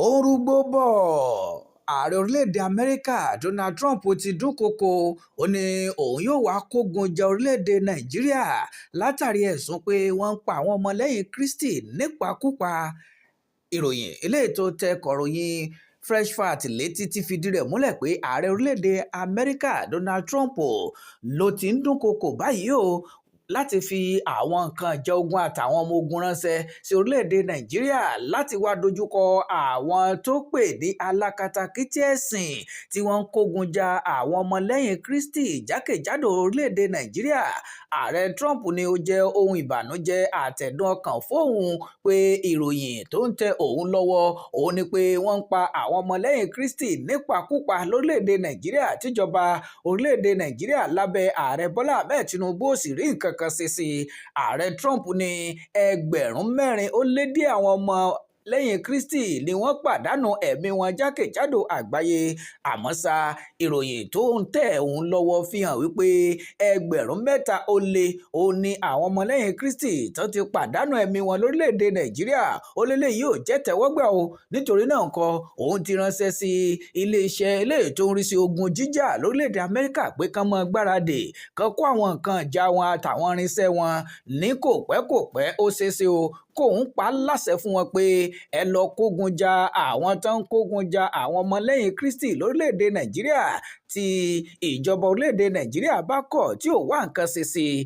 ó ń rúgbó bọ̀. Ààrẹ orílẹ̀-èdè Amẹ́ríkà Donald Trump ti dúnkòokò ó ní òun yóò wá kógun ja orílẹ̀-èdè Nàìjíríà látàrí ẹ̀sùn pé wọ́n ń pa àwọn ọmọlẹ́yìn Kristi nípakúpa. Ìròyìn eléyìí tó tẹ kọ̀ròyìn Fresh Fact létí ti fìdí rẹ̀ múlẹ̀ pé ààrẹ orílẹ̀-èdè Amẹ́ríkà Donald Trump ló ti ń dúnkòokò báyìí o láti fi àwọn nǹkan ìjà ogun àtàwọn ọmọ ogun ránṣẹ́ sí orílẹ̀-èdè Nàìjíríà láti wá dojúkọ àwọn tó pè ní alákatakítí ẹ̀sìn tí wọ́n ń kógun ja àwọn ọmọlẹ́yìn Kristi jákèjádò orílẹ̀-èdè Nàìjíríà. Ààrẹ Trump ni ó jẹ́ ohun ìbànújẹ́ àtẹ̀dùn ọkàn fóun pé ìròyìn tó ń tẹ òun lọ́wọ́ òun ni pé wọ́n ń pa àwọn ọmọlẹ́yìn Kristi nípakúpa lórílẹ̀-èdè Nàìjíríà tíjọba orílẹ̀-èdè Nàìjíríà lábẹ́ ààrẹ Bọ́lá Ahmed Tinubu ò sì rí nǹkan kan ṣe sí. Ààrẹ Trump ní 4,000 ó lé díẹ̀ àwọn ọmọ lẹ́yìn Kristi ni wọ́n pàdánù ẹ̀mí wọn jákèjádò àgbáyé. Àmọ́ ṣá ìròyìn tó ń tẹ̀ òun lọ́wọ́ fi hàn wípé 3,000 ó lé òun ni àwọn ọmọlẹ́yìn Kristi tó ti pàdánù ẹ̀mí wọn lórílẹ̀‐èdè Nàìjíríà. Ó lélẹ̀ yìí ò jẹ́ tẹ́wọ́gbà o, nítorí náà ńkọ́ òun ti ránṣẹ́ sí iléeṣẹ́ eléyìí tó ń rí sí ogun jíjà lórílẹ̀‐èdè Amẹ́ríkà pé kán mọ́ gbáradì kán kó àwọn nǹkan ìjà wọn àtàwọn irinṣẹ́ wọn ní kò pẹ́ ó ṣeéṣe o kóun pa láṣẹ fún wọn pé ẹ lọ kógun ja àwọn tó ń kógun ja àwọn ọmọlẹ́yìn Kristi lórílẹ̀‐èdè Nàìjíríà tí ìjọba orílẹ̀‐èdè Nàìjíríà bá kọ̀ tí ò wá nǹkan ṣe sí i.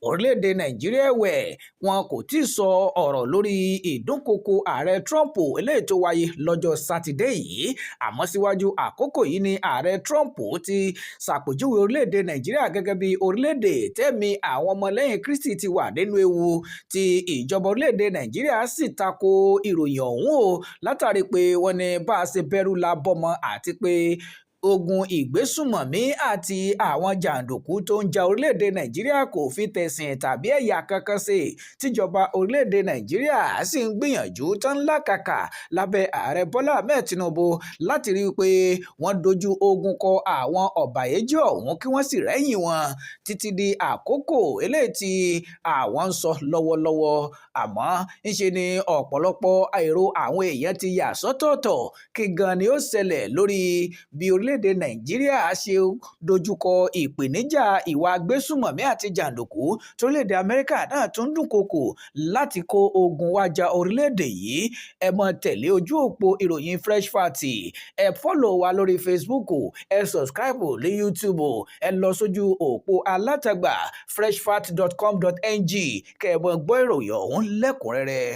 Orílẹ̀-èdè Nàìjíríà ẹ̀wẹ̀ wọn kò tí ì sọ ọ̀rọ̀ lórí ìdúnkòokò ààrẹ Trump eléyìí tó wáyé lọ́jọ́ Sátidé yìí. Àmọ́ síwájú àkókò yìí ni ààrẹ Trump ti ṣàpèjúwe orílẹ̀-èdè Nàìjíríà gẹ́gẹ́ bí orílẹ̀-èdè tẹ́mi àwọn ọmọlẹ́yìn Kristi ti wà nínú ewu tí ìjọba orílẹ̀-èdè Nàìjíríà sì tako ìròyìn ọ̀hún o látàrí pé wọ́n ní bá a ṣe bẹ̀rù la bọ́mọ àti pé ogun ìgbésùmọ̀mí àti àwọn jàǹdùkú tó ń ja orílẹ̀-èdè Nàìjíríà kò fi tẹ̀sìn tàbí ẹ̀yà kankan ṣe tíjọba orílẹ̀-èdè Nàìjíríà sì ń gbìyànjú tán lákàkà lábẹ́ ààrẹ Bọ́lá Ahmed Tinubu láti rí i pé wọ́n dojú ogun kọ àwọn ọ̀bàyéjẹ́ ọ̀hún kí wọ́n sì rẹ́yìn wọn títí di àkókò eléyìí tí àwọn ń sọ lọ́wọ́lọ́wọ́. Àmọ́ ńṣe ni ọ̀pọ̀lọpọ̀ èrò àwọn èèyàn ti yà sọ́tọ̀ọ̀tọ̀ kí gan ni ó ṣẹlẹ̀ lórí bí orílẹ̀-èdè Nàìjíríà ṣe dojúkọ ìpèníjà ìwà agbésùmọ̀mí àti jàǹdùkú torílẹ̀-èdè Amẹ́ríkà náà tún dúnkòokò láti kó ogun wá ja orílẹ̀-èdè yìí. Ẹ mọ tẹ̀lé ojú òpó ìròyìn Fresh Fact, ẹ fọ́lọ̀ wa lórí Facebook, ẹ subscribe ní YouTube, ẹ lọ sójú òpó alátagbà freshfact.com.ng kẹ́ ẹ mọ gbọ́ ìròyìn ọ̀hún lẹ́kùnrẹ́rẹ́.